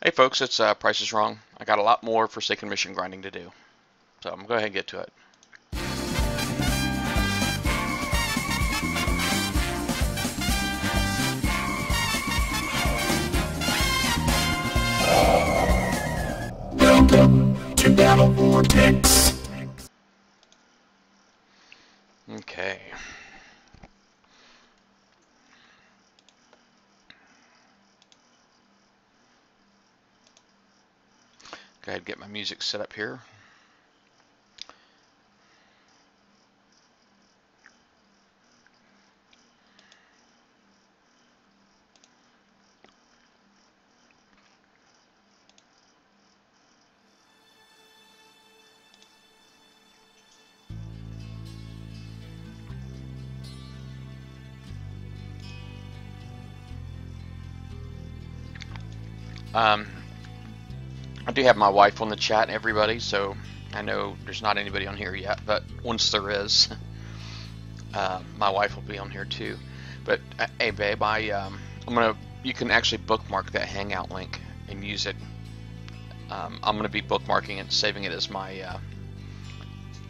Hey folks, it's Price is Wrong. I got a lot more Forsaken Mission grinding to do, so I'm going to go ahead and get to it. Welcome to Battle Vortex. Okay. Go ahead and get my music set up here. I do have my wife on the chat, everybody, so I know there's not anybody on here yet, but once there is, my wife will be on here too. But hey, babe, you can actually bookmark that Hangout link and use it. I'm gonna be bookmarking it and saving it as my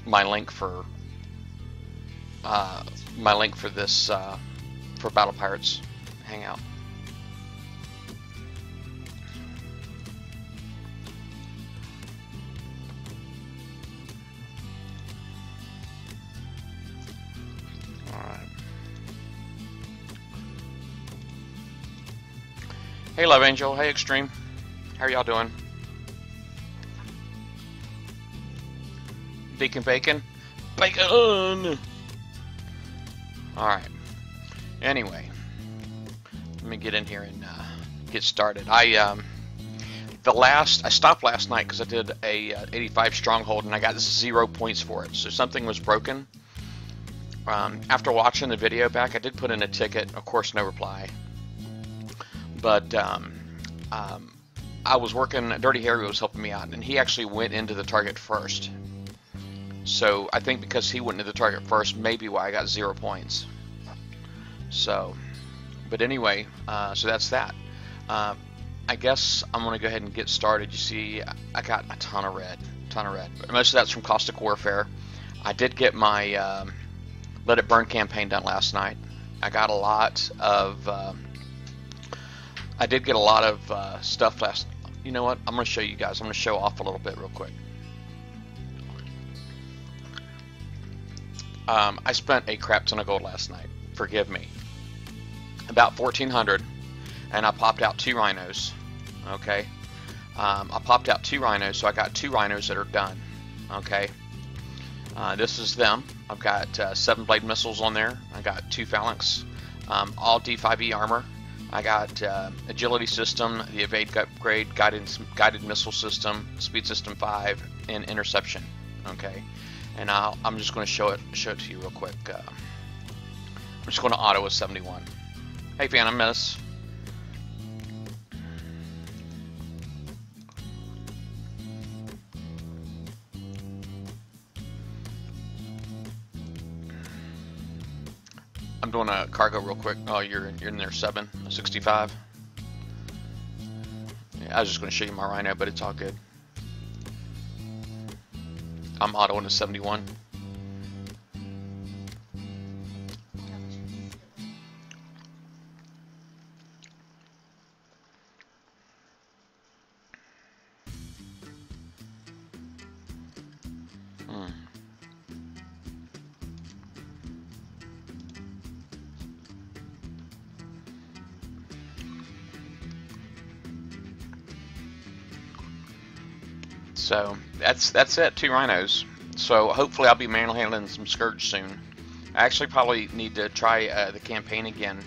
link for this for Battle Pirates Hangout. Hey, Love Angel. Hey, Extreme. How are y'all doing? Deacon Bacon? Bacon! Alright. Anyway. Let me get in here and get started. I stopped last night because I did a 85 stronghold and I got 0 points for it. So something was broken. After watching the video back, I did put in a ticket. Of course, no reply. But I was working, Dirty Harry was helping me out, and he actually went into the target first. So I think because he went into the target first, maybe why I got 0 points. So, but anyway, so that's that. I guess I'm going to go ahead and get started. You see, I got a ton of red. But most of that's from Caustic Warfare. I did get my Let It Burn campaign done last night. I got a lot of... I did get a lot of stuff last. You know what? I'm going to show you guys. I'm going to show off a little bit real quick. I spent a crap ton of gold last night. Forgive me. About 1,400, and I popped out 2 rhinos. Okay. I popped out 2 rhinos, so I got 2 rhinos that are done. Okay. This is them. I've got 7 blade missiles on there. I got 2 phalanx, all D5E armor. I got agility system, the evade upgrade, guided missile system, speed system 5, and interception. Okay, and I'm just going to show it to you real quick. I'm just going to auto a 71. Hey, Phantom Miss. I'm doing a cargo real quick. Oh, you're in there 765. Yeah, I was just going to show you my Rhino, but it's all good. I'm autoing a 71. So that's it, 2 rhinos. So hopefully I'll be manual handling some Scourge soon. I actually probably need to try the campaign again.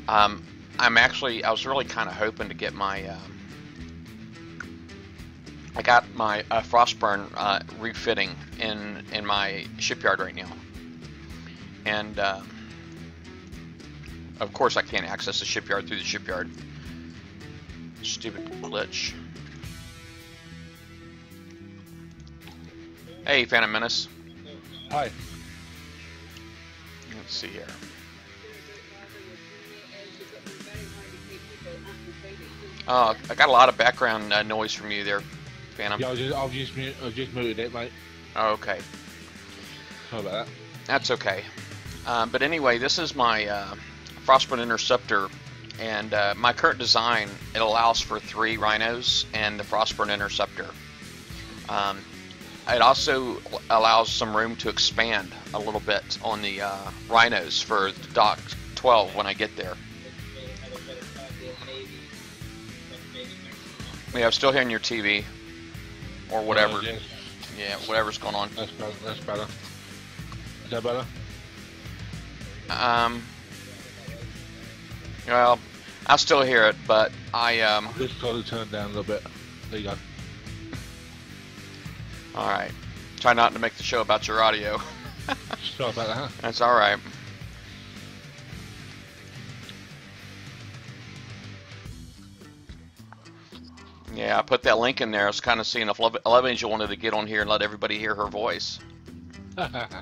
I was really kind of hoping to get my I got my Frostburn refitting in my shipyard right now, and of course I can't access the shipyard through the shipyard. Stupid glitch. Hey, Phantom Menace. Hi. Let's see here. I got a lot of background noise from you there, Phantom. Yeah, I've just muted it, mate. Oh, okay. Sorry about that. That's okay. But anyway, this is my Frostburn Interceptor, and my current design, it allows for 3 Rhinos and the Frostburn Interceptor. It also allows some room to expand a little bit on the Rhinos for the Dock 12 when I get there. Yeah, I'm still hearing your TV or whatever. Yes. Yeah, whatever's going on. That's better. That's better. Is that better? Well, I still hear it, but I Just got to turn down a little bit. There you go. all right. Try not to make the show about your audio. Sorry about that. That's all right. Yeah, I put that link in there. I was kind of seeing if Love Angel wanted to get on here and let everybody hear her voice. I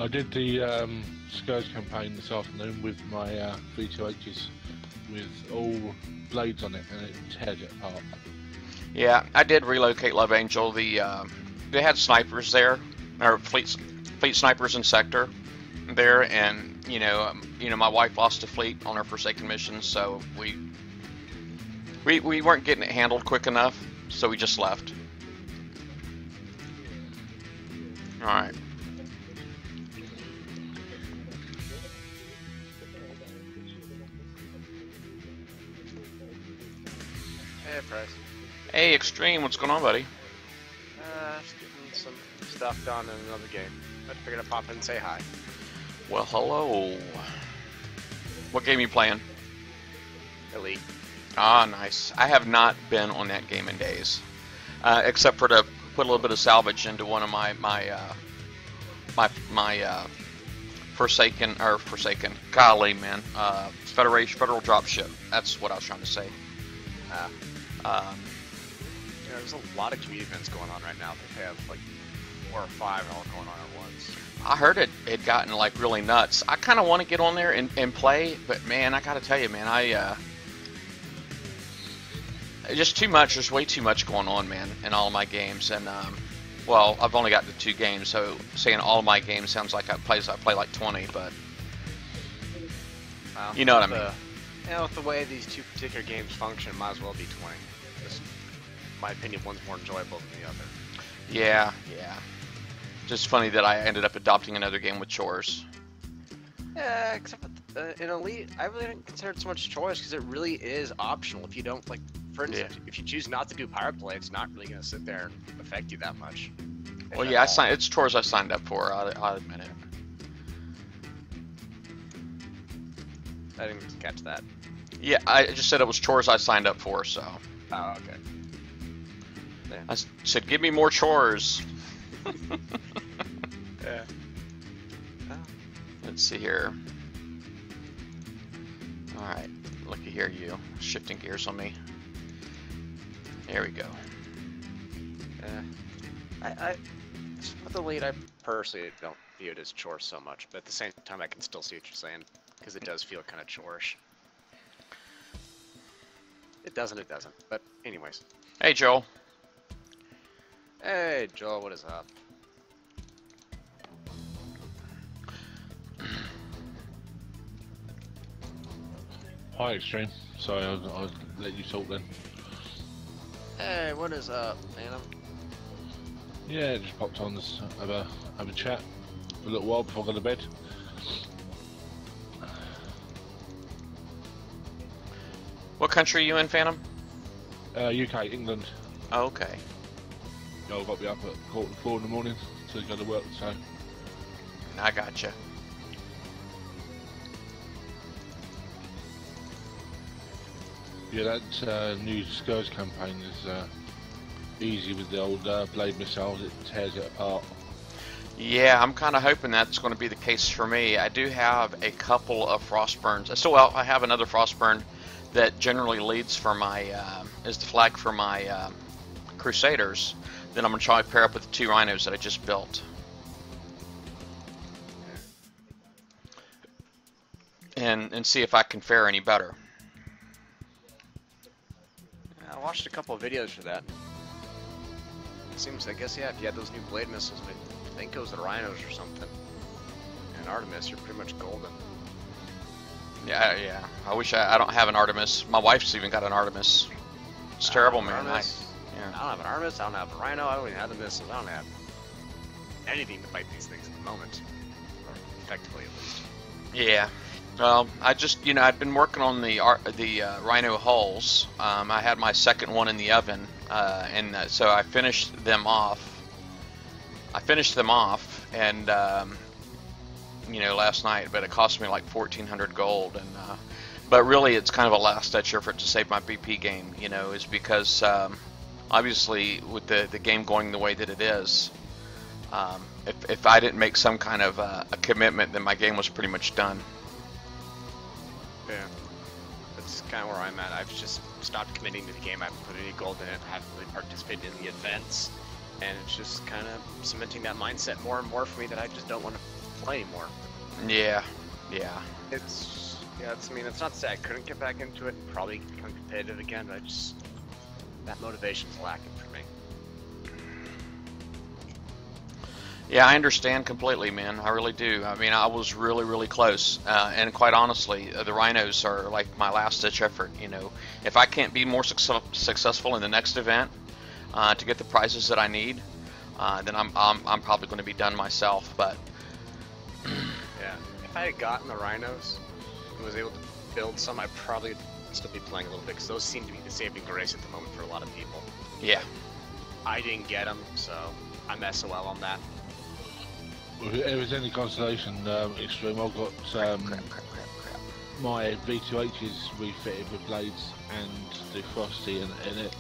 did the Scourge campaign this afternoon with my V2Hs with all blades on it, and it tears it apart. Yeah, I did relocate Love Angel. They had snipers there, or fleet snipers in sector there, and you know, my wife lost a fleet on her Forsaken mission, so we weren't getting it handled quick enough, so we just left. All right. Hey, Price. Hey, Extreme, what's going on, buddy? Just getting some stuff done in another game. I figured I'd pop in and say hi. Well, hello. What game you playing? Elite. Ah, nice. I have not been on that game in days, except for to put a little bit of salvage into one of my Forsaken, golly, man, Federal dropship. That's what I was trying to say. There's a lot of community events going on right now. They have like 4 or 5 all going on at once. I heard it gotten like really nuts. I kind of want to get on there and play, but man, I gotta tell you, man, just too much. There's way too much going on, man, in all of my games. And well, I've only got the 2 games, so saying all of my games sounds like I play like 20, but Well, you know what I mean. With the way these 2 particular games function, it might as well be 20. Just, in my opinion, one's more enjoyable than the other. Yeah. Just funny that I ended up adopting another game with chores. Yeah, except in Elite, I really didn't consider it so much choice because it really is optional. If you don't, like, for instance, if you choose not to do pirate play, it's not really going to sit there and affect you that much. Well, yeah, it's chores I signed up for. I'll admit it. I didn't catch that. Yeah, I just said it was chores I signed up for, so. Oh, okay. Yeah. I said, give me more chores. Yeah. Let's see here. Alright, looky here, you. Shifting gears on me. There we go. I with the lead, I personally don't view it as chores so much, but at the same time, I can still see what you're saying, because it does feel kind of chorish. It doesn't, but anyways. Hey, Joel. Hey, Joel, what is up? Hi, Extreme. Sorry, I'll let you talk then. Hey, what is up, Phantom? Yeah, just popped on this, have a chat for a little while before I go to bed. What country are you in, Phantom? UK, England. Oh, okay. Yeah, I've got to be up at 4:15 in the morning to go to work, so. I gotcha. Yeah, that new Scourge campaign is easy with the old blade missiles. It tears it apart. Yeah, I'm kind of hoping that's going to be the case for me. I do have a couple of Frostburns. So, well, I have another Frostburn that generally leads for my, is the flag for my Crusaders. Then I'm going to try to pair up with the 2 Rhinos that I just built. and see if I can fare any better. I watched a couple of videos for that. It seems, I guess, yeah, if you had those new blade missiles, I think it was the Rhinos or something, and Artemis, you're pretty much golden. Yeah. I wish I don't have an Artemis. My wife's even got an Artemis. It's terrible, man. I don't have an Artemis, I don't have a Rhino, I don't even have the missiles, I don't have anything to fight these things at the moment. Or effectively, at least. Yeah. Well, I just, I'd been working on the Rhino hulls. I had my second one in the oven, and so I finished them off. And last night, but it cost me like 1,400 gold, and but really it's kind of a last-ditch effort to save my BP game. Is because obviously with the game going the way that it is, if I didn't make some kind of a commitment, then my game was pretty much done. Yeah, that's kind of where I'm at. I've just stopped committing to the game. I haven't put any gold in it. I haven't really participated in the events, and it's just kind of cementing that mindset more and more for me that I just don't want to play anymore. Yeah. I mean, it's not to say I couldn't get back into it and probably become competitive again, but that motivation's lacking for me. Yeah, I understand completely, man. I really do. I mean, I was really, really close. And quite honestly, the Rhinos are like my last-ditch effort. If I can't be more successful in the next event to get the prizes that I need, then I'm probably going to be done myself. But yeah, if I had gotten the Rhinos and was able to build some, I probably would still be playing a little bit, because those seem to be the saving grace at the moment for a lot of people. Yeah. I didn't get them, so I'm SOL on that. If it was any consolation, Extreme, I've got my V2Hs refitted with blades and the Frosty in it.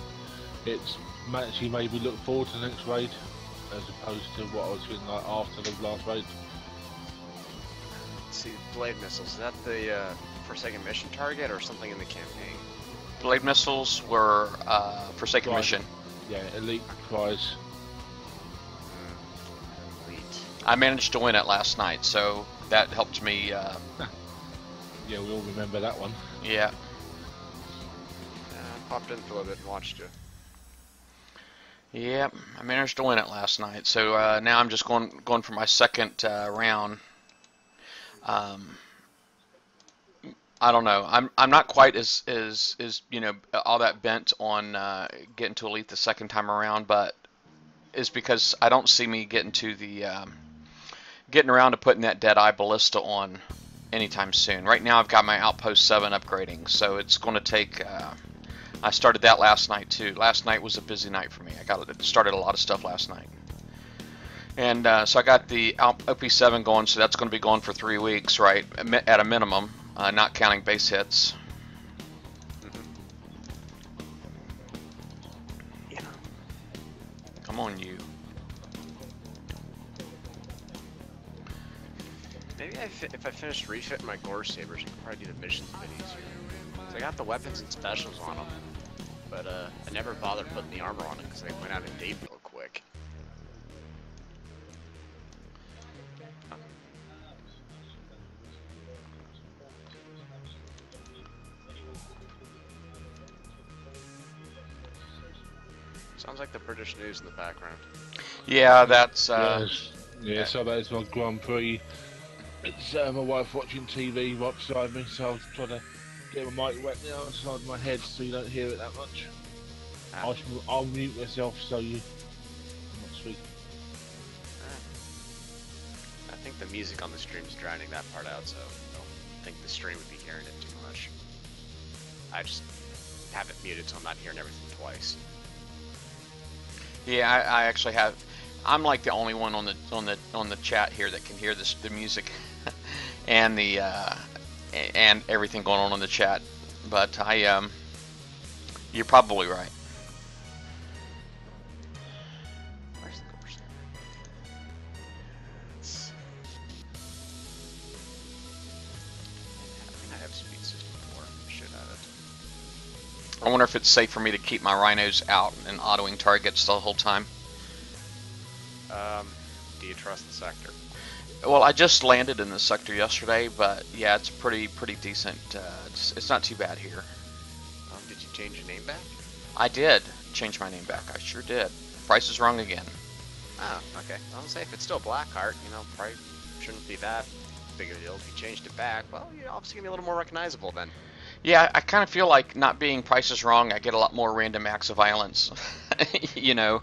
It's actually made me look forward to the next raid, as opposed to what I was feeling like after the last raid. Let's see, blade missiles, is that the Forsaken mission target or something in the campaign? blade missiles were Forsaken Prize. mission. Yeah, elite prize. I managed to win it last night, so that helped me. Yeah, we all remember that one. Yeah. I popped in for a little bit and watched you. Yep, I managed to win it last night. So now I'm just going for my second round. I don't know. I'm not quite as all that bent on getting to elite the second time around, but it's because I don't see me getting to the getting around to putting that Deadeye ballista on anytime soon. Right now I've got my Outpost 7 upgrading, so it's going to take. I started that last night too. Last night was a busy night for me. Started a lot of stuff last night. And so I got the OP7 going, so that's going to be going for 3 weeks, right, at a minimum, not counting base hits. Yeah. Come on, you. Maybe if I finish refitting my Gore Sabers, I can probably do the missions a bit easier. So I got the weapons and specials on them, but I never bothered putting the armor on it because they went out of date real quick. Sounds like the British news in the background. Yeah, that's. Yeah, so that is my Grand Prix. It's my wife watching TV right beside me, so I'll try to get my mic wet the other side of my head so you don't hear it that much. I'll mute myself so I'm not speaking. I think the music on the stream is drowning that part out, so I don't think the stream would be hearing it too much. I just have it muted so I'm not hearing everything twice. Yeah, I actually have. I'm like the only one on the chat here that can hear the music and the and everything going on in the chat. But you're probably right. Where's the course? I have speed system 4. Should have it. I wonder if it's safe for me to keep my rhinos out and autoing targets the whole time. Do you trust the sector? Well, I just landed in the sector yesterday, but yeah, it's pretty decent. It's not too bad here. Did you change your name back? I did change my name back. I sure did. Price is wrong again. Oh, okay. I'll say if it's still Blackheart, you know, probably shouldn't be that big of a deal. If you changed it back, well, you're obviously gonna be a little more recognizable then. Yeah, I kind of feel like not being Price is Wrong, I get a lot more random acts of violence. You know,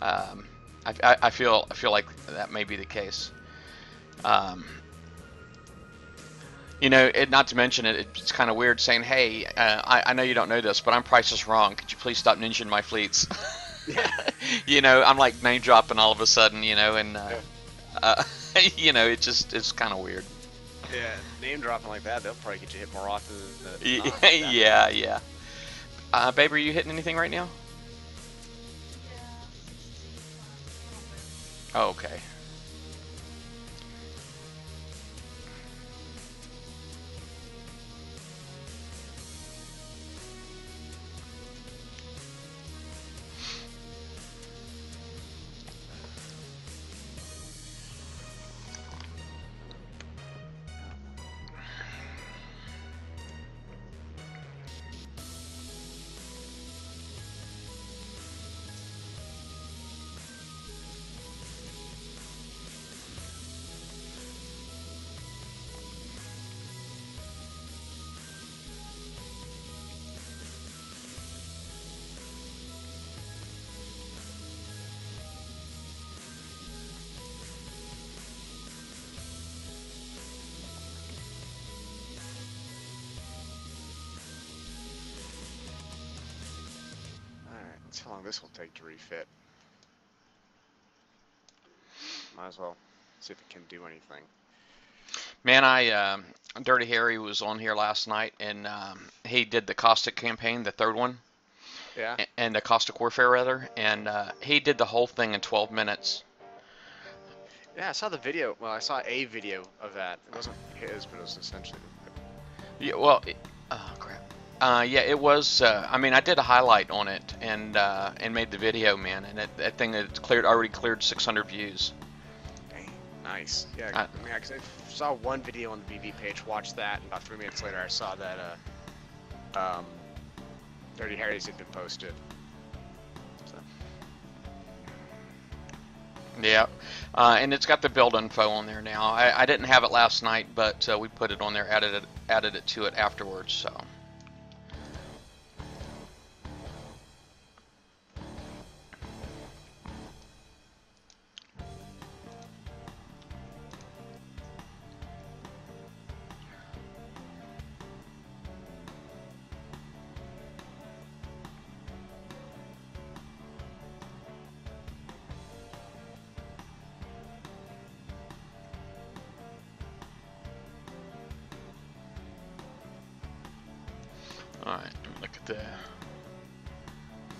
um, I feel like that may be the case. Um, you know, not to mention it's kind of weird saying, "Hey, I know you don't know this, but I'm Price is Wrong. Could you please stop ninjing my fleets?" Yeah. You know, I'm like name dropping all of a sudden, you know, and you know, it's kind of weird. Yeah, name dropping like that, they'll probably get you hit more often than Yeah, not. yeah, yeah. Babe, are you hitting anything right now? Oh, okay. Alright, let's see how long this will take to refit. Might as well see if it can do anything. Man, Dirty Harry was on here last night, and he did the Caustic campaign, the third one, Yeah? and the Caustic Warfare rather, and he did the whole thing in 12 minutes. Yeah, I saw the video. Well, I saw a video of that. It wasn't his, but it was essentially. Yeah, well, oh crap. Yeah, it was. I mean, I did a highlight on it and made the video, man, and that thing had already cleared 600 views. Dang, nice. Yeah, I mean, 'cause I saw one video on the BB page, watched that, and about 3 minutes later I saw that Dirty Harry's had been posted. So. Yeah, and it's got the build info on there now. I didn't have it last night, but we put it on there, added it to it afterwards. So. Alright, look at the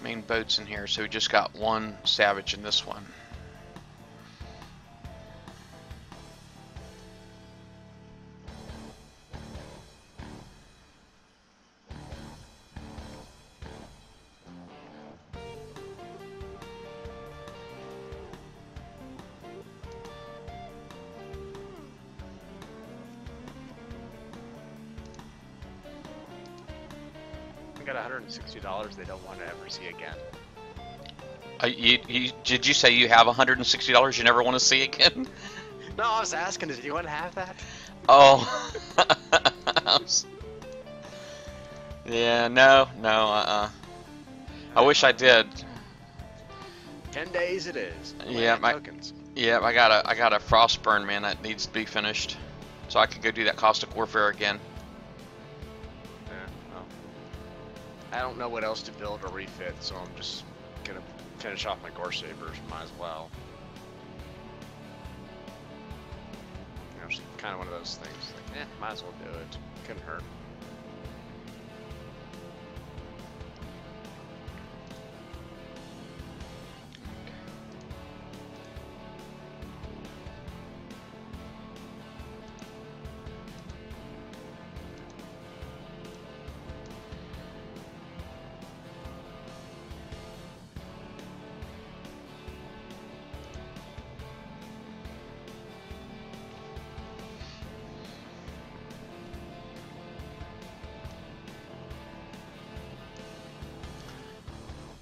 main boats in here. So we just got one Savage in this one. I got $160 they don't want to ever see again. Did you say you have $160 you never want to see again? No, I was asking, does anyone have that? Oh. Yeah, no, I wish I did. 10 days it is. Yeah, tokens. Yeah, I got a Frostburn, man, that needs to be finished, so I can go do that Caustic Warfare again. Yeah, well, I don't know what else to build or refit, so I'm just gonna finish off my Gore Sabers. Might as well. You know, it's kind of one of those things. Like, might as well do it. Couldn't hurt.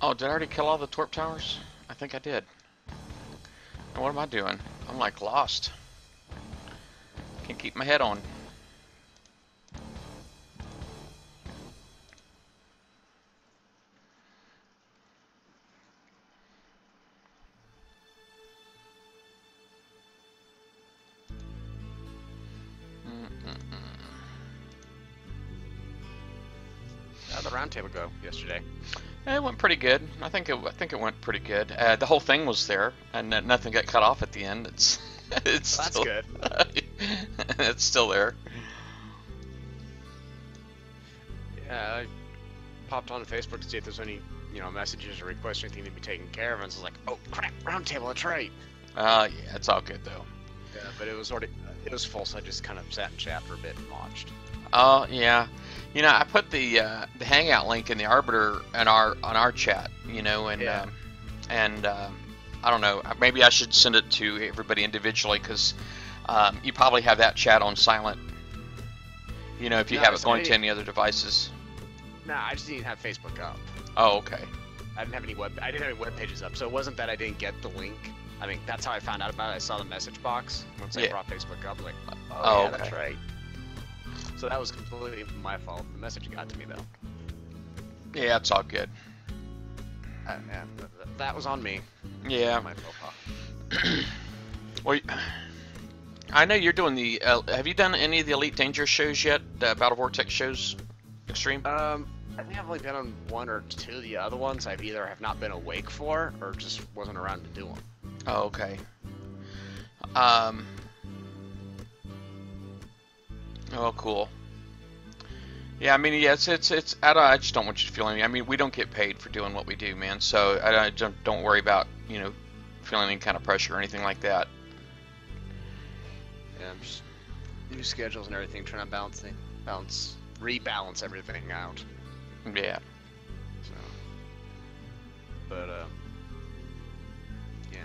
Oh, did I already kill all the torp towers? I think I did. And what am I doing? I'm like lost. Can't keep my head on. How'd the roundtable go yesterday? It went pretty good. I think it went pretty good. The whole thing was there, and nothing got cut off at the end. It's it's Well, that's still, good. It's still there. Yeah, I popped on Facebook to see if there's any, messages or requests or anything to be taken care of, and I was like, oh crap, roundtable, that's right. Yeah, it's all good though. Yeah, but it was full, so I just kind of sat in chat for a bit and watched. Oh yeah, I put the Hangout link in the Arbiter on our chat, and Yeah. I don't know, maybe I should send it to everybody individually because you probably have that chat on silent. If you No, have it so going maybe- to any other devices. Nah, I just didn't have Facebook up. Oh, okay. I didn't have any web pages up, so it wasn't that I didn't get the link. I mean, that's how I found out about it. I saw the message box once I Yeah. brought Facebook up. Like, Oh, yeah, okay. that's right. So that was completely my fault. The message got to me though. Yeah, it's all good. Yeah, that was on me. Yeah. My faux pas. Well, I know you're doing the. Have you done any of the Elite Danger shows yet? Battle Vortex shows, Extreme. I think I've only been on one or two of the other ones. I've either have not been awake for or just wasn't around to do them. Oh, okay. Oh, cool. Yeah, I mean, yeah, it's. I just don't want you to feel any. I mean, we don't get paid for doing what we do, man. So I don't worry about feeling any kind of pressure or anything like that. Yeah, I'm just new schedules and everything, trying to rebalance everything out. Yeah. So, but yeah.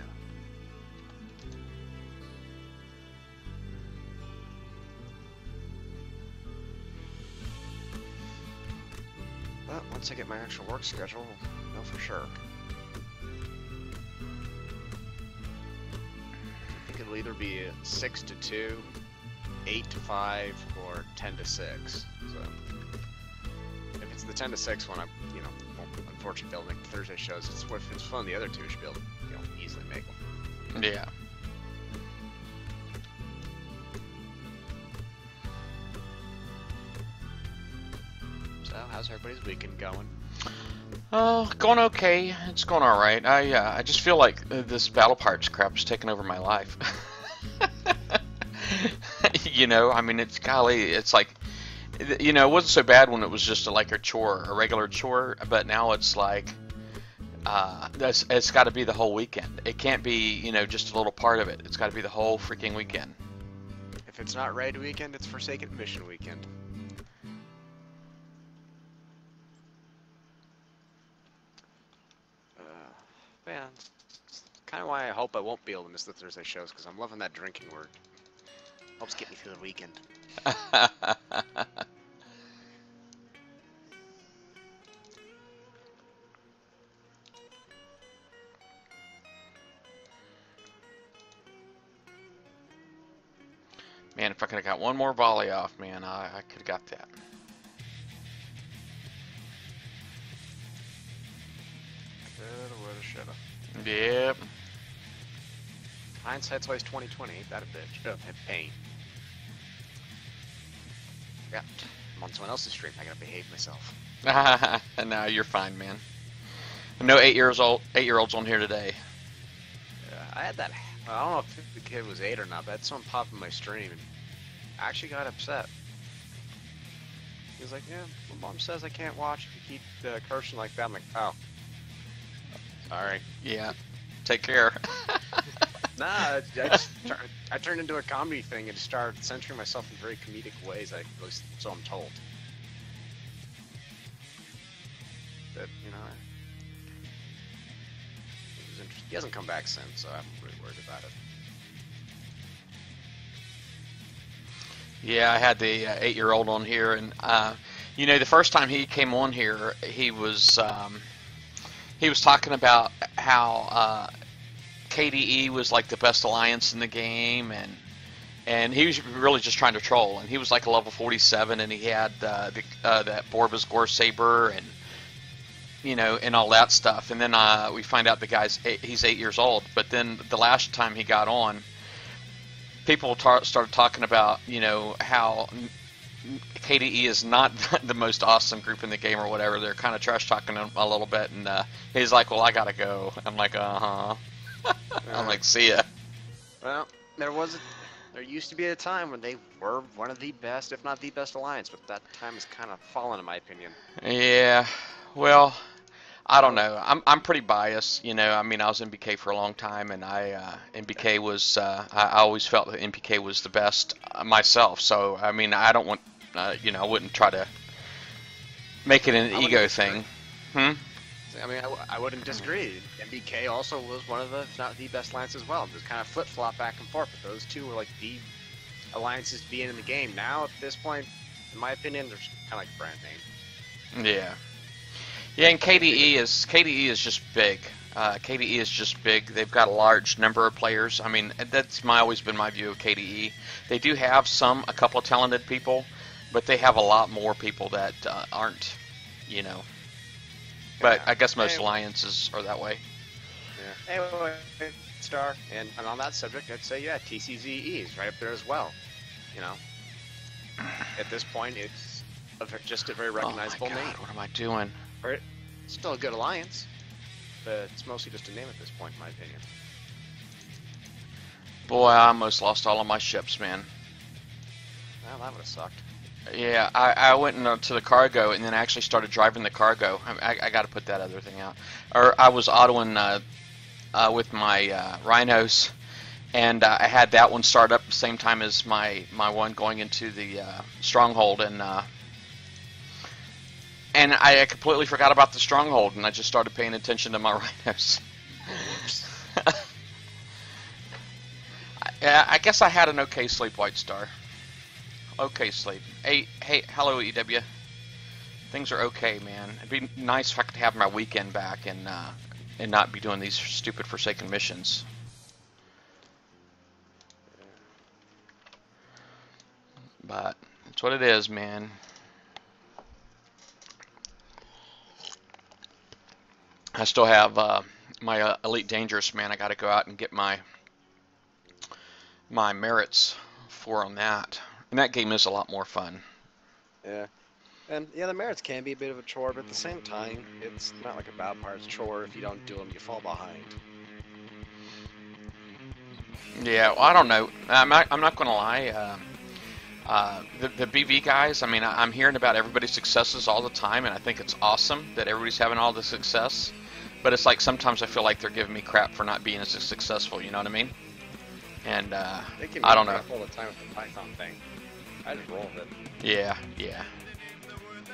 Well, once I get my actual work schedule, I'll know for sure. I think it'll either be a 6 to 2, 8 to 5, or 10 to 6. So if it's the 10 to 6 one, I won't unfortunately be able to make the Thursday shows. If it's fun, the other two should be able to easily make them. Yeah. So how's everybody's weekend going? Oh, going okay. It's going all right. I just feel like this battle parts crap is taking over my life. I mean, it's golly, it's like, it wasn't so bad when it was just like a regular chore, but now it's like, it's got to be the whole weekend. It can't be, just a little part of it. It's got to be the whole freaking weekend. If it's not raid weekend, it's Forsaken Mission weekend. Man, it's kind of why I hope I won't be able to miss the Thursday shows, because I'm loving that drinking word. Helps get me through the weekend. Man, if I could have got one more volley off, man, I could have got that. Coulda, woulda, shoulda. Yep. Hindsight's always 20/20. Ain't that a bitch? Oh, pain. Yeah, I'm on someone else's stream. I gotta behave myself. No, you're fine, man. No 8-year-olds on here today. I had that. I don't know if the kid was 8 or not, but I had someone pop in my stream and I actually got upset. He was like, "Yeah, my mom says I can't watch if you keep cursing like that." I'm like, "Oh, sorry." Yeah. Take care. Nah, I turned into a comedy thing and started censoring myself in very comedic ways. At least so I'm told. But it was interesting. He hasn't come back since, so I'm really worried about it. Yeah, I had the 8-year-old on here, and the first time he came on here, he was he was talking about how KDE was like the best alliance in the game, and he was really just trying to troll. And he was like a level 47, and he had that Borba's Gore Saber, and and all that stuff. And then we find out the guy's he's 8 years old. But then the last time he got on, people started talking about how KDE is not the most awesome group in the game or whatever. They're kind of trash talking him a little bit, and he's like, "Well, I gotta go." I'm like, "Uh-huh." I'm like, "See ya." Well, there used to be a time when they were one of the best, if not the best alliance, but that time has kind of fallen, in my opinion. Yeah, well, I don't know. I'm pretty biased, I mean, I was in BK for a long time, and NBK was I always felt that NBK was the best myself. So I mean, I don't want I wouldn't try to make it an ego thing. I mean, I wouldn't disagree. NBK also was one of the, if not the best alliance as well. Just kind of flip-flop back and forth, but those two were like the alliances being in the game. Now, at this point, in my opinion, they're kind of like brand name. Yeah. Yeah, and KDE is just big. KDE is just big. They've got a large number of players. I mean, that's always been my view of KDE. They do have a couple of talented people, but they have a lot more people that aren't, But I guess most alliances are that way. Yeah. Anyway, Star, and on that subject, I'd say, yeah, TCZE is right up there as well. At this point, it's just a very recognizable name. What am I doing? Right? Still a good alliance, but it's mostly just a name at this point, in my opinion. Boy, I almost lost all of my ships, man. Well, that would have sucked. Yeah, I went into the cargo and then actually started driving the cargo. I got to put that other thing out. Or I was autoing with my Rhinos, and I had that one start up the same time as my one going into the stronghold, and I completely forgot about the stronghold, and I just started paying attention to my Rhinos. I guess I had an okay sleep, White Star. Okay sleep. Hey, hello EW. Things are okay, man. It'd be nice if I could have my weekend back and not be doing these stupid Forsaken missions. But it's what it is, man. I still have my Elite Dangerous, man. I got to go out and get my merits for on that. And that game is a lot more fun. Yeah. And yeah, the merits can be a bit of a chore, but at the same time, it's not like a Battle Pirates chore. If you don't do them, you fall behind. Yeah, well, I don't know. I'm not going to lie. The BV guys, I mean, I'm hearing about everybody's successes all the time, and I think it's awesome that everybody's having all the success. But it's like sometimes I feel like they're giving me crap for not being as successful, you know what I mean? And I don't know. All the time with the Python thing. I just roll with it. Yeah.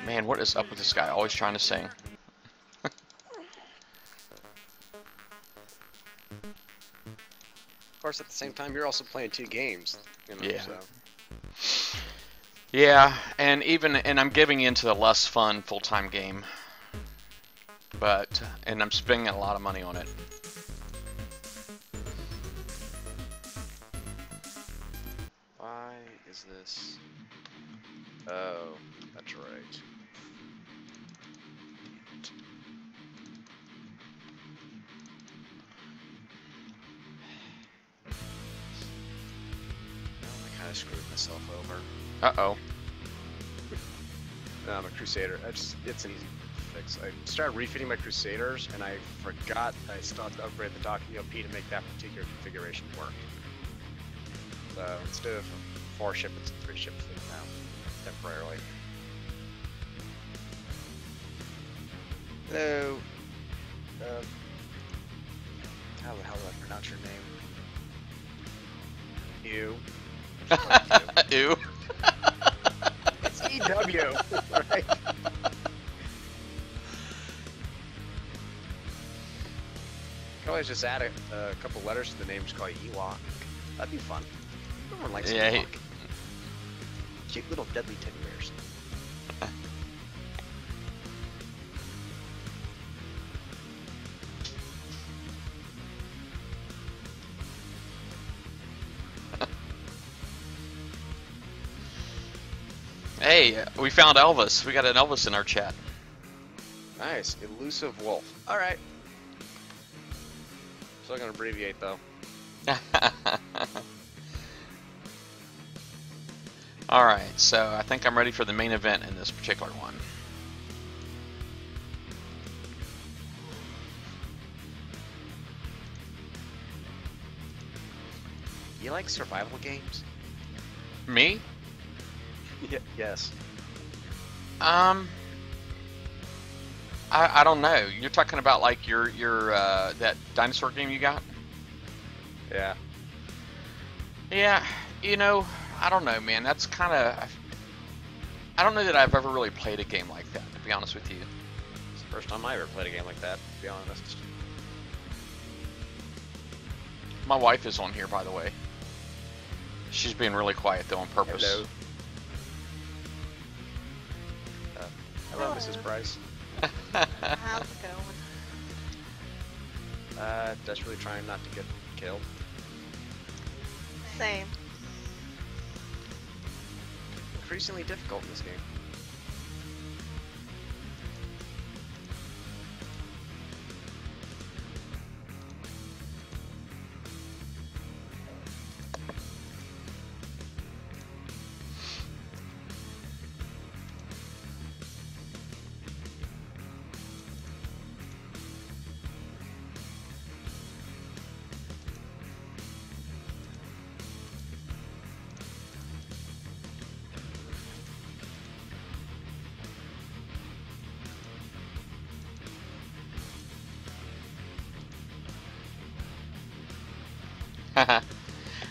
Man, what is up with this guy? Always trying to sing. Of course, at the same time, you're also playing two games. Yeah. So. Yeah, and I'm giving into the less fun full-time game. And I'm spending a lot of money on it. Why is this? Oh, that's right. I kind of screwed myself over. Uh-oh. No, I'm a Crusader. It's an easy fix. I started refitting my Crusaders, and I forgot I still had to upgrade the docking OP to make that particular configuration work. So instead of 4-ship, it's a 3-ship fleet now, temporarily. Hello. How the hell do I pronounce your name? Ew. Ew. It's EW, right? You can always just add a couple letters to the name, just call you Ewok. That'd be fun. Everyone likes Ewok. Cute little deadly teddy bears. Hey, we found Elvis. We got an Elvis in our chat. Nice. Elusive wolf. Alright. Still gonna abbreviate though. Alright, so I think I'm ready for the main event in this particular one. You like survival games? Me? Yes. I don't know. You're talking about like your that dinosaur game you got? Yeah. Yeah, you know, I don't know, man. That's kind of... I don't know that I've ever really played a game like that, to be honest with you. It's the first time I ever played a game like that, to be honest. My wife is on here, by the way. She's being really quiet, though, on purpose. Hello. Hello, Mrs. Price. How's it going? Desperately trying not to get killed. Same. Increasingly difficult in this game.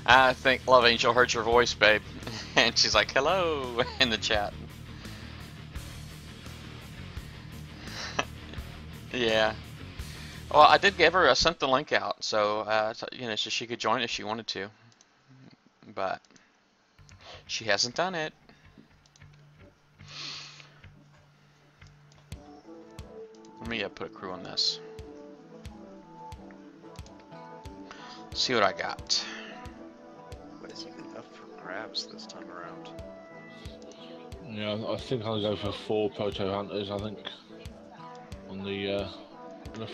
I think Love Angel heard your voice, babe. And she's like, hello, in the chat. Yeah. Well, I did give her, I sent the link out, so, you know, so she could join if she wanted to. But she hasn't done it. Let me put a crew on this. See what I got. What is even up for grabs this time around? Yeah, I think I'll go for 4 Proto Hunters, I think. On the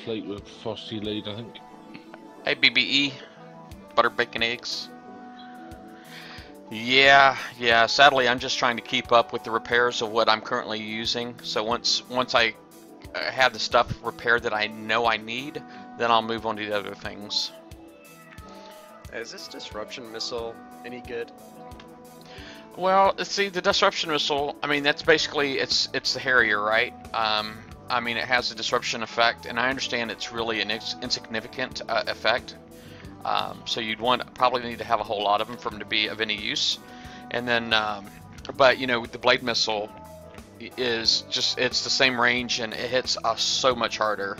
fleet with Frosty lead, I think. Hey, BBE. Butter, bacon, eggs. Yeah, sadly I'm just trying to keep up with the repairs of what I'm currently using. So once I have the stuff repaired that I know I need, then I'll move on to the other things. Is this disruption missile any good? Well, see, the disruption missile, I mean, that's basically, it's the Harrier, right? I mean, it has a disruption effect, and I understand it's really an insignificant effect. So you'd probably need to have a whole lot of them for them to be of any use. And then, but you know, the blade missile is just, it's the same range, and it hits us so much harder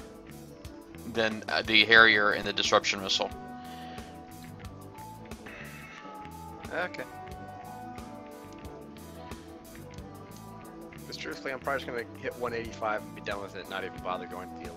than the Harrier and the disruption missile. Okay. Because truthfully, I'm probably just going to hit 185 and be done with it, not even bother going to the elite.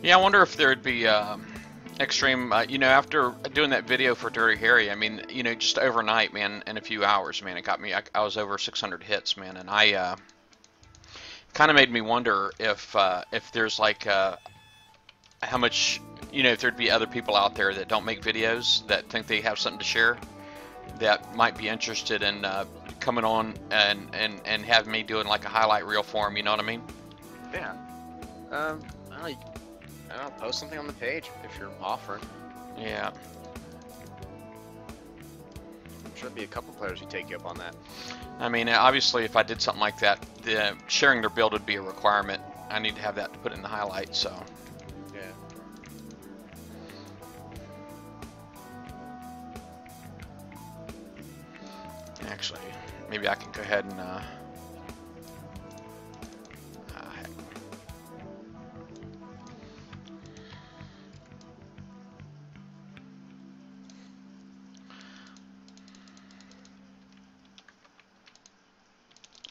Yeah, I wonder if there'd be extreme, you know, after doing that video for Dirty Harry, I mean, you know, just overnight, man, in a few hours, man, it got me, I was over 600 hits, man, and I, kind of made me wonder if there's like, how much, you know, if there'd be other people out there that don't make videos that think they have something to share that might be interested in coming on and have me doing like a highlight reel for them, you know what I mean? Yeah. I don't know, post something on the page if you're offering. Yeah. Should be a couple players who take you up on that. I mean, obviously, if I did something like that, sharing their build would be a requirement. I need to have that to put in the highlights, so. Yeah. Actually, maybe I can go ahead and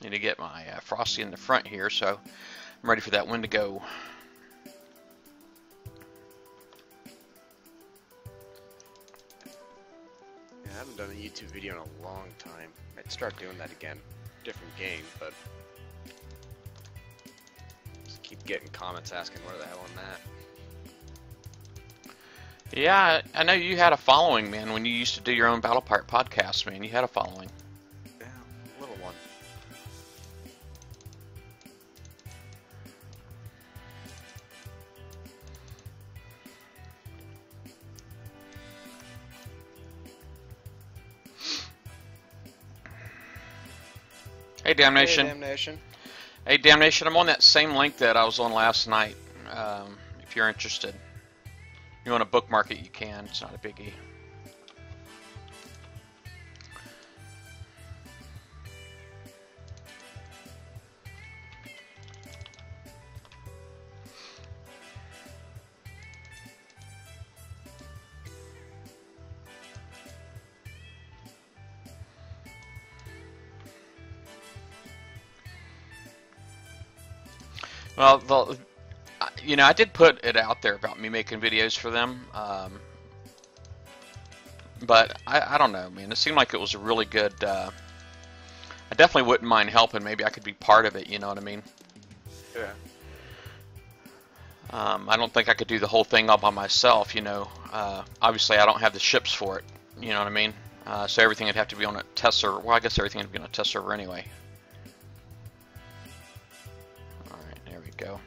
need to get my Frosty in the front here, so I'm ready for that one to go. Yeah, I haven't done a YouTube video in a long time. I'd start doing that again. Different game, but just keep getting comments asking where the hell I'm at. Yeah, I know you had a following, man, when you used to do your own Battle Part podcast, man. You had a following. Yeah, little one. Hey, Damnation. Hey, Damnation. Hey, Damnation, I'm on that same link that I was on last night, if you're interested. If you want to bookmark it, you can. It's not a biggie. Well, you know, I did put it out there about me making videos for them, but I don't know, man. It seemed like it was a really good. I definitely wouldn't mind helping. Maybe I could be part of it. You know what I mean? Yeah. I don't think I could do the whole thing all by myself. You know, obviously I don't have the ships for it. You know what I mean? So everything would have to be on a test server. Well, I guess everything would be on a test server anyway. There we go.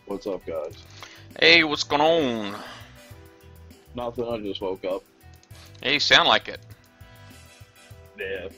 What's up, guys? Hey, what's going on? Nothing, I just woke up. Hey, you sound like it. Yeah.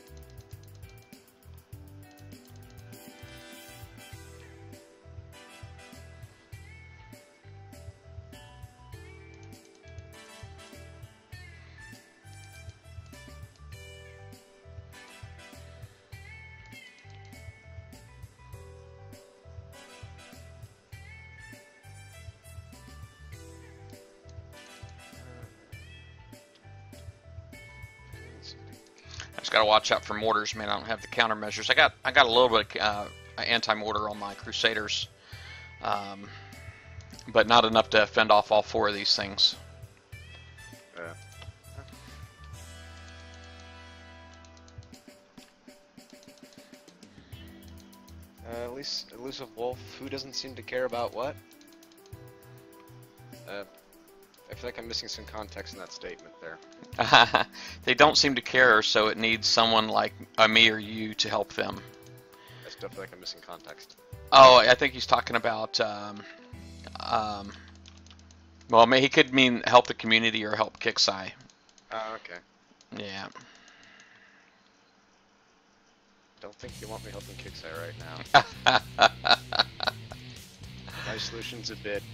I just gotta watch out for mortars, man. I don't have the countermeasures. I got a little bit of anti-mortar on my Crusaders, but not enough to fend off all four of these things. Yeah. At least Elusive Wolf, who doesn't seem to care about what? I feel like I'm missing some context in that statement there. They don't seem to care, so it needs someone like me or you to help them. I still feel like I'm missing context. Oh, I think he's talking about, well, he could mean help the community or help Kixeye. Oh, okay. Yeah. Don't think you want me helping Kixeye right now. My solution's a bit,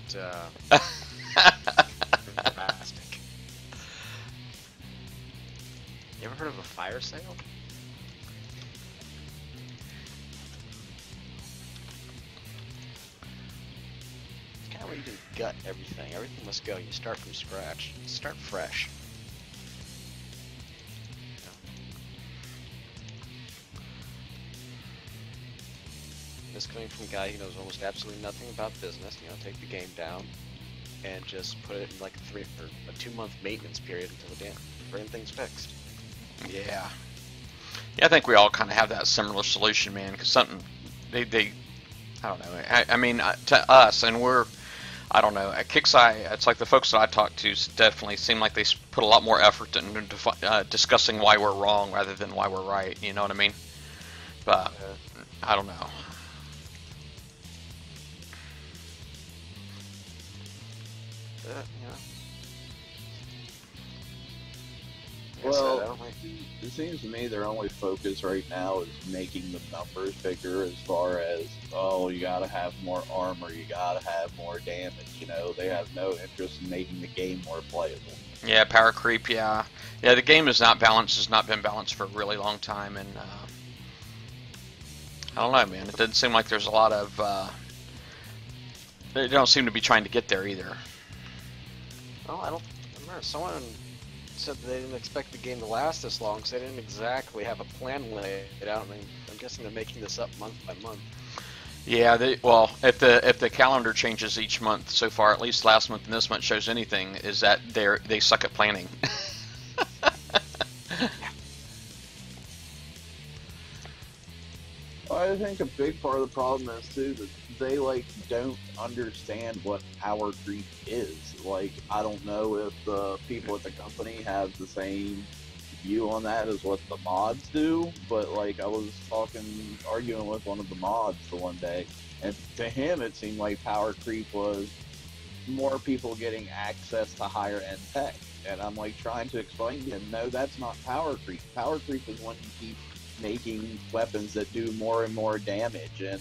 drastic. You ever heard of a fire sale? It's kind of where you just gut everything. Everything must go. You start from scratch. Start fresh. This coming from a guy who knows almost absolutely nothing about business, you know, take the game down and just put it in like a 2-month maintenance period until the damn thing's fixed. Yeah. Yeah, I think we all kind of have that similar solution, man, because something, they I don't know, I mean, to us, and we're, I don't know, at Kixeye, it's like the folks that I talk to definitely seem like they put a lot more effort into discussing why we're wrong rather than why we're right, you know what I mean? But, I don't know. You know. Like I Well, said, I don't like. it seems to me their only focus right now is making the numbers bigger as far as, oh, you gotta have more armor, you gotta have more damage, you know, they have no interest in making the game more playable. Yeah, power creep. Yeah, the game is not balanced. Has not been balanced for a really long time, and I don't know, man. It doesn't seem like there's a lot of. They don't seem to be trying to get there either. Well, I remember someone said they didn't expect the game to last this long, because they didn't exactly have a plan laid out. I mean, I'm guessing they're making this up month by month. Yeah, well, if the calendar changes each month so far, at least last month and this month shows anything, is that they suck at planning. I think a big part of the problem is too that they don't understand what power creep is. Like, I don't know if the people at the company have the same view on that as what the mods do, but I was arguing with one of the mods the one day, and to him it seemed like power creep was more people getting access to higher end tech, and I'm trying to explain to him, no, that's not power creep. Power creep is when you keep making weapons that do more and more damage and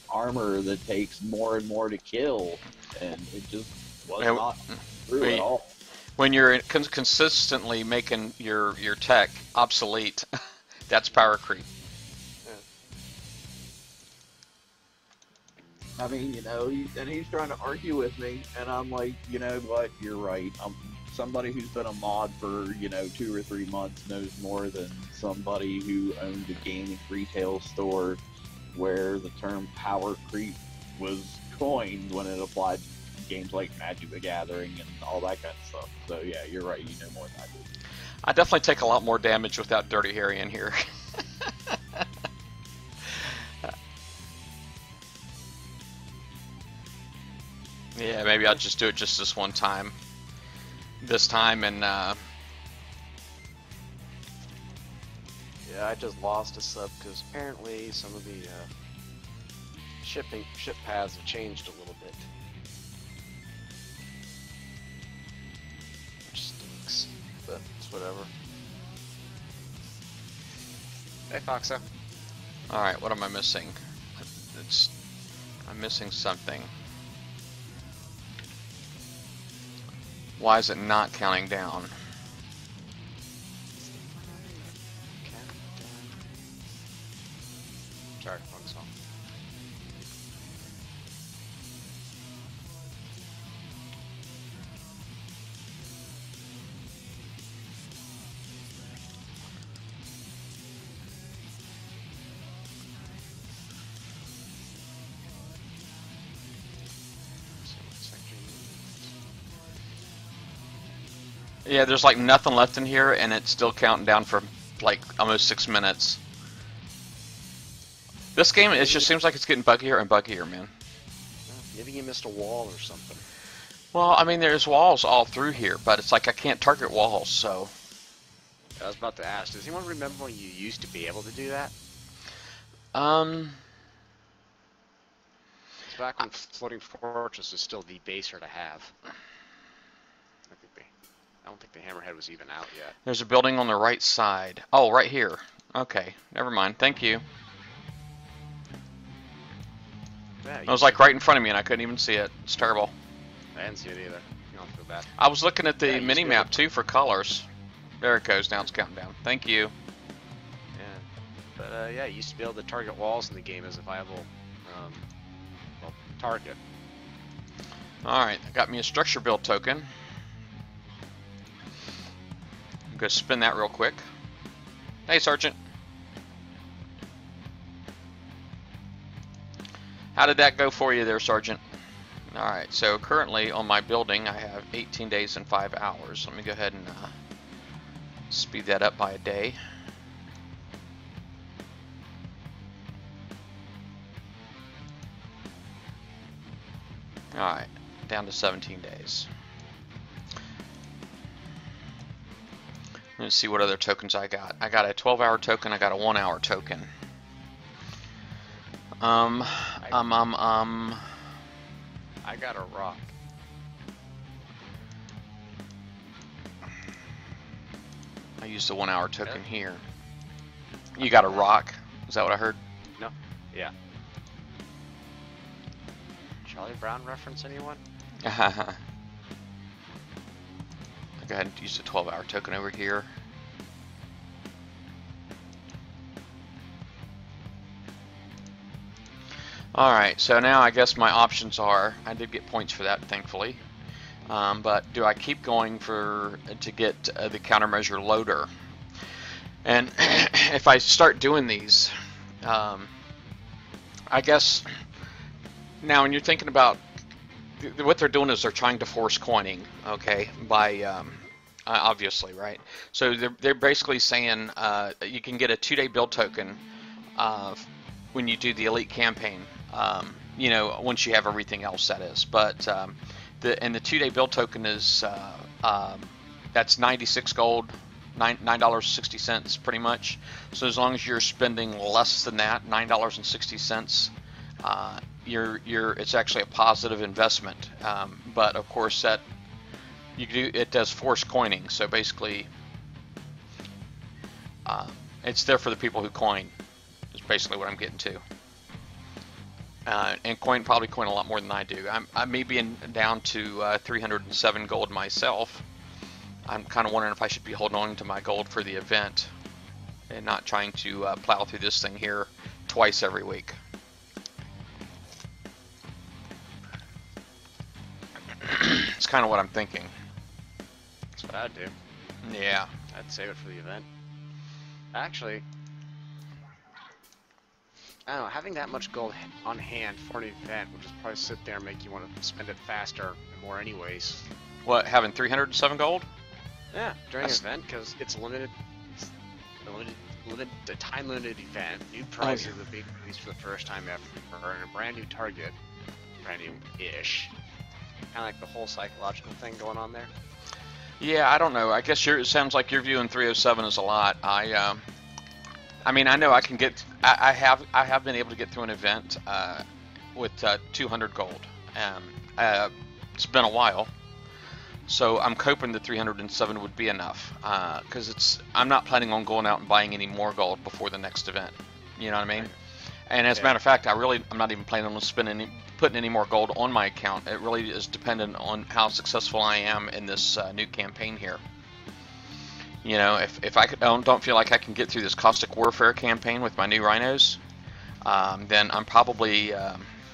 armor that takes more and more to kill, and it just was not true at all. When you're consistently making your tech obsolete, that's power creep. I mean, and he's trying to argue with me, and I'm like, you know what, you're right. Somebody who's been a mod for, 2 or 3 months knows more than somebody who owned a gaming retail store where the term power creep was coined when it applied to games like Magic the Gathering and all that kind of stuff. So yeah, you're right, you know more than I do. I definitely take a lot more damage without Dirty Harry in here. Yeah, maybe I'll just do it just this one time. This time, and yeah, I just lost a sub because apparently some of the ship paths have changed a little bit. Which stinks, but it's whatever. Hey, Foxo. Alright, what am I missing? I'm missing something. Why is it not counting down? Sorry, focus on. Yeah, there's nothing left in here, and it's still counting down for almost 6 minutes. This game, it just seems like it's getting buggier and buggier, man. Maybe you missed a wall or something. Well, I mean, there's walls all through here, but it's I can't target walls, so... I was about to ask, does anyone remember when you used to be able to do that? It's back when Floating Fortress was still the baser to have. I don't think the Hammerhead was even out yet. There's a building on the right side. Oh, right here. Okay, never mind. Thank you. Yeah, It was right in front of me, and I couldn't even see it. It's terrible. I didn't see it either. You don't feel bad. I was looking at the Yeah, mini map too for colors. There it goes. Now it's counting down. Thank you. Yeah, but yeah, you used to be able to target walls in the game as a viable target. All right, I got me a structure build token. I'm gonna spin that real quick. Hey, Sergeant. How did that go for you there, Sergeant? Alright, so currently on my building I have 18 days and 5 hours. Let me go ahead and speed that up by a day. Alright, down to 17 days. Let's see what other tokens I got. I got a 12-hour token, I got a 1-hour token. I got a rock. I used the 1 hour token here. You got a rock? Is that what I heard? No. Yeah. Charlie Brown reference, anyone? I'll go ahead and use the 12 hour token over here. Alright, so now I guess my options are, I did get points for that, thankfully. But do I keep going to get the countermeasure loader? And if I start doing these, I guess now when you're thinking about what they're doing is they're trying to force coining, okay, by obviously, right? So they're basically saying you can get a 2-day build token when you do the elite campaign, you know, once you have everything else, that is. But the 2-day build token is that's 96 gold, $9.60 pretty much. So as long as you're spending less than that, $9.60, it's actually a positive investment. But of course that it does force coining. So basically, it's there for the people who coin. Is basically what I'm getting to. And probably coin a lot more than I do. I may be down to 307 gold myself. I'm kind of wondering if I should be holding on to my gold for the event and not trying to plow through this thing here twice every week. It's kind of what I'm thinking. That's what I'd do. Yeah. I'd save it for the event. Actually, I don't know, having that much gold on hand for an event would just probably sit there and make you want to spend it faster and more anyways. What, having 307 gold? Yeah, during an event, because it's limited. It's a time-limited event. New prizes are being released for the first time ever, and a brand new target, brand new-ish. Kind of like the whole psychological thing going on there. Yeah, I don't know. I guess it sounds like you're viewing 307 as a lot. I mean, I know I can get. I have been able to get through an event with 200 gold. It's been a while. So I'm hoping the 307 would be enough, because I'm not planning on going out and buying any more gold before the next event. You know what I mean? And as a matter of fact, I'm not even planning on putting any more gold on my account. It really is dependent on how successful I am in this new campaign here. You know, if I don't feel like I can get through this caustic warfare campaign with my new rhinos, then I'm probably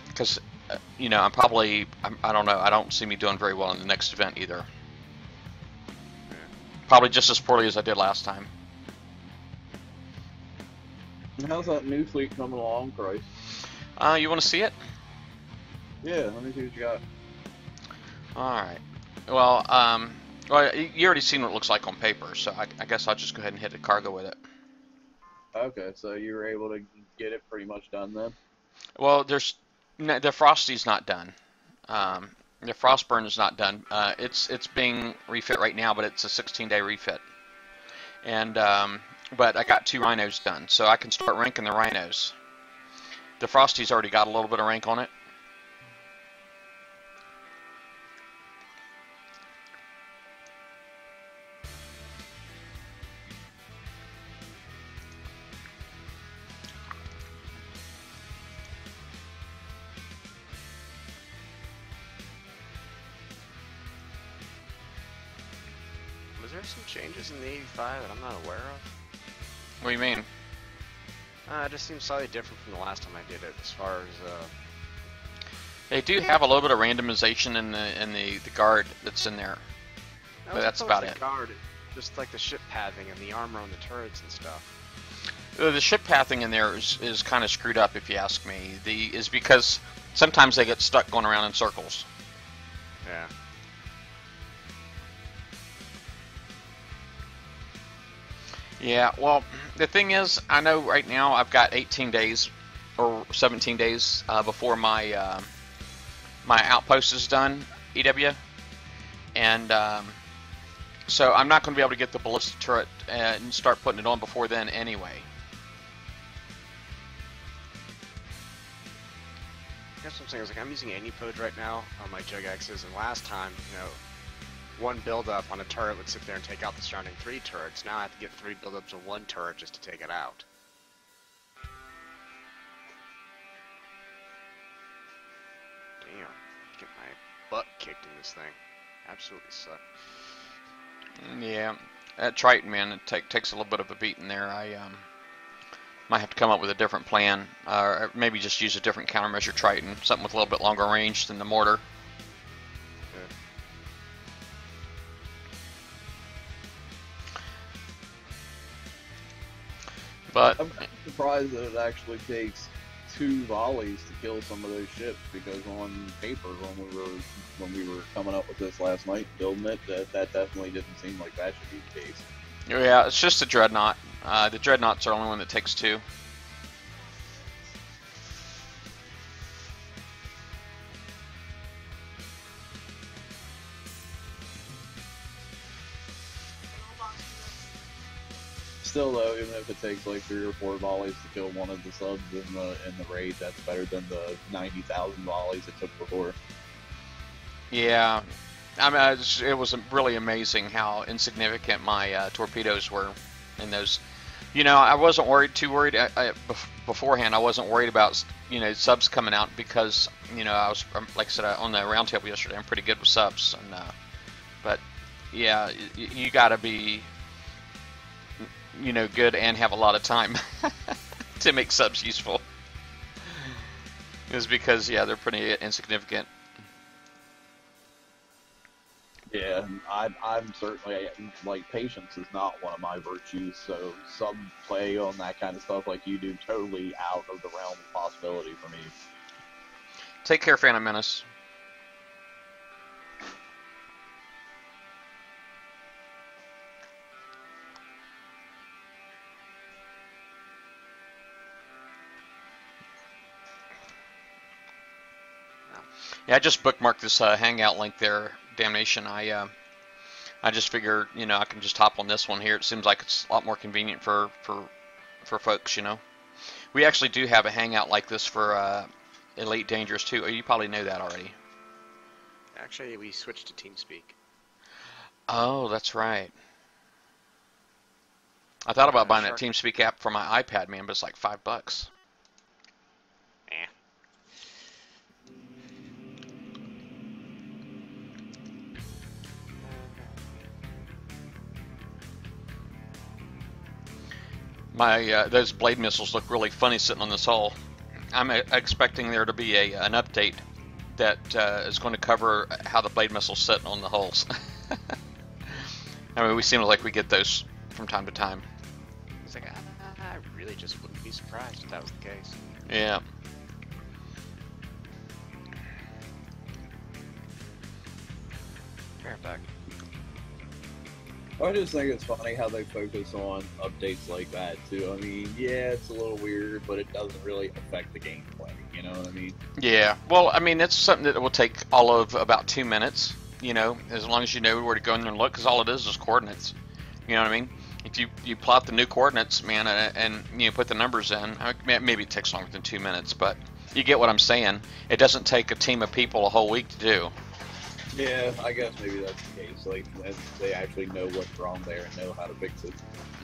because. You know, I don't know, I don't see me doing very well in the next event either. Probably just as poorly as I did last time. How's that new fleet coming along, Christ? You want to see it? Yeah, let me see what you got. Alright. Well, you already seen what it looks like on paper, so I guess I'll just go ahead and hit the cargo with it. Okay, so you were able to get it pretty much done then? Well, the Frosty's not done. The Frostburn is not done. It's being refit right now, but it's a 16-day refit. And but I got 2 rhinos done, so I can start ranking the rhinos. The Frosty's already got a little bit of rank on it. Was there some changes in the 85 that I'm not aware of? What do you mean? It just seems slightly different from the last time I did it, as far as They do have a little bit of randomization in the guard that's in there, but that's about it. Guard, just like the ship pathing and the armor on the turrets and stuff. The ship pathing in there is kind of screwed up, if you ask me. Is because sometimes they get stuck going around in circles. Yeah. Yeah, well, the thing is, I know right now I've got 18 days or 17 days before my my outpost is done, EW, and so I'm not going to be able to get the ballistic turret and start putting it on before then anyway. I guess what I'm saying is, like, I'm using Anipode right now on my Jugaxes, and last time, you know, one build-up on a turret would sit there and take out the surrounding 3 turrets. Now I have to get 3 build-ups of 1 turret just to take it out. Damn, get my butt kicked in this thing. Absolutely suck. Yeah, that Triton, man, it takes a little bit of a beating there. I might have to come up with a different plan, or maybe just use a different countermeasure Triton, something with a little bit longer range than the mortar. But I'm surprised that it actually takes 2 volleys to kill some of those ships, because on paper, when we were coming up with this last night, building it, that definitely didn't seem like that should be the case. yeah, it's just a dreadnought. The dreadnoughts are the only one that takes 2. Still, though, even if it takes like 3 or 4 volleys to kill one of the subs in the raid, that's better than the 90,000 volleys it took before. Yeah, I mean, it was really amazing how insignificant my torpedoes were in those. You know, I wasn't too worried beforehand. I wasn't worried about, you know, subs coming out, because, you know, I was, like I said, on the roundtable yesterday, I'm pretty good with subs, and but yeah, you got to be, you know, good and have a lot of time to make subs useful. Is because, yeah, they're pretty insignificant. Yeah, I'm certainly, like, patience is not one of my virtues, so sub play on that kind of stuff like you do, totally out of the realm of possibility for me. Take care, Phantom Menace. Yeah, I just bookmarked this Hangout link there, Damnation. I just figure, you know, I can just hop on this one here. It seems like it's a lot more convenient for folks, you know. We actually do have a Hangout like this for Elite Dangerous too. You probably know that already. Actually, we switched to TeamSpeak. Oh, that's right. I thought about buying that TeamSpeak app for my iPad, man, but it's like $5. Eh. My those blade missiles look really funny sitting on this hull. I'm expecting there to be an update that is going to cover how the blade missiles sit on the hulls. I mean, we seem like we get those from time to time. It's like, I really just wouldn't be surprised if that was the case. Yeah. Fair back. I just think it's funny how they focus on updates like that, too. I mean, yeah, it's a little weird, but it doesn't really affect the gameplay, you know what I mean? Yeah, well, I mean, it's something that will take all of about 2 minutes, you know, as long as you know where to go in there and look, because all it is coordinates, you know what I mean? If you plot the new coordinates, man, and you know, put the numbers in, maybe it takes longer than 2 minutes, but you get what I'm saying. It doesn't take a team of people a whole week to do. Yeah, I guess maybe that's the case. Like, they actually know what's wrong there and know how to fix it.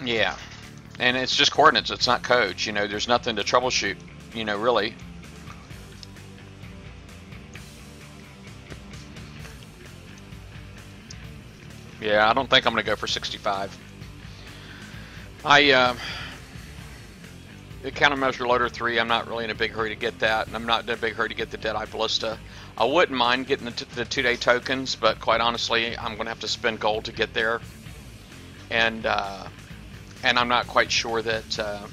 Yeah, and it's just coordinates. It's not codes. You know, there's nothing to troubleshoot. You know, really. Yeah, I don't think I'm gonna go for 65. The countermeasure loader 3, I'm not really in a big hurry to get that, and I'm not in a big hurry to get the Deadeye Ballista. I wouldn't mind getting the 2-day tokens, but quite honestly, I'm going to have to spend gold to get there, and I'm not quite sure that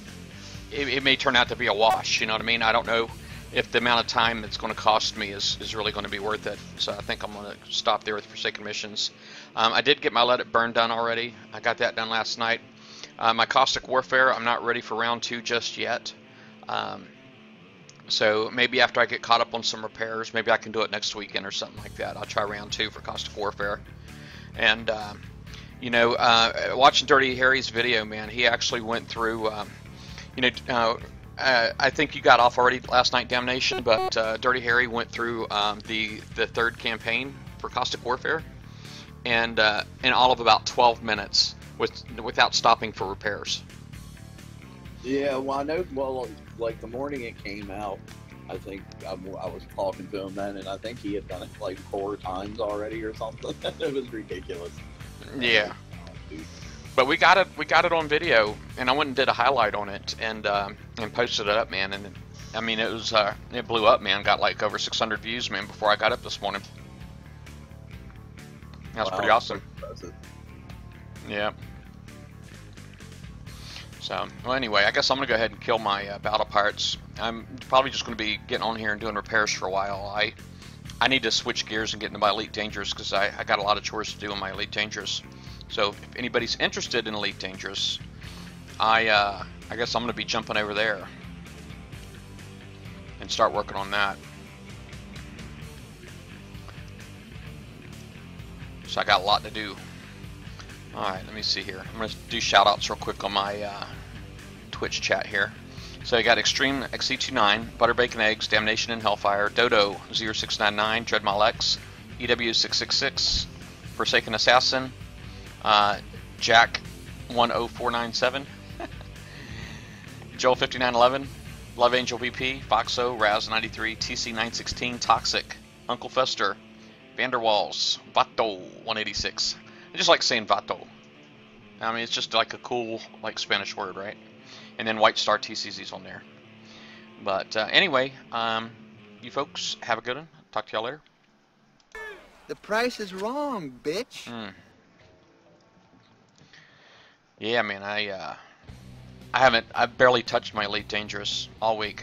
it may turn out to be a wash. You know what I mean? I don't know if the amount of time it's going to cost me is really going to be worth it. So I think I'm going to stop there with Forsaken Missions. I did get my Let It Burn done already. I got that done last night. My Caustic Warfare, I'm not ready for round 2 just yet. So maybe after I get caught up on some repairs, maybe I can do it next weekend or something like that. I'll try round 2 for Caustic Warfare. And, you know, watching Dirty Harry's video, man, he actually went through, you know, I think you got off already last night, Damnation, but Dirty Harry went through the 3rd campaign for Caustic Warfare. and in all of about 12 minutes without stopping for repairs. Yeah, well, I know. Well, like the morning it came out, I think I was talking to him then, and I think he had done it like 4 times already or something. It was ridiculous. Yeah. But we got it on video, and I went and did a highlight on it and posted it up, man. And I mean, it blew up, man. Got like over 600 views, man, before I got up this morning. That's pretty awesome. Yeah. So, well, anyway, I guess I'm gonna go ahead and kill my battle pirates. I'm probably just gonna be getting on here and doing repairs for a while. I need to switch gears and get into my Elite Dangerous because I got a lot of chores to do in my Elite Dangerous. So if anybody's interested in Elite Dangerous, I guess I'm gonna be jumping over there and start working on that. So I got a lot to do. Alright, let me see here. I'm going to do shoutouts real quick on my Twitch chat here. So you got Extreme XC29, Butter Bacon Eggs, Damnation and Hellfire, Dodo 0699, Dreadmile X, EW666, Forsaken Assassin, Jack 10497, Joel 5911, Love Angel VP, Foxo, Raz 93, TC 916, Toxic, Uncle Fester, Vanderwalls, Vato 186. I just like saying Vato. I mean, it's just like a cool, like, Spanish word, right? And then White Star TCZ's on there. But anyway, you folks have a good one. Talk to y'all later. The price is wrong, bitch. Yeah, man, I've barely touched my Elite Dangerous all week.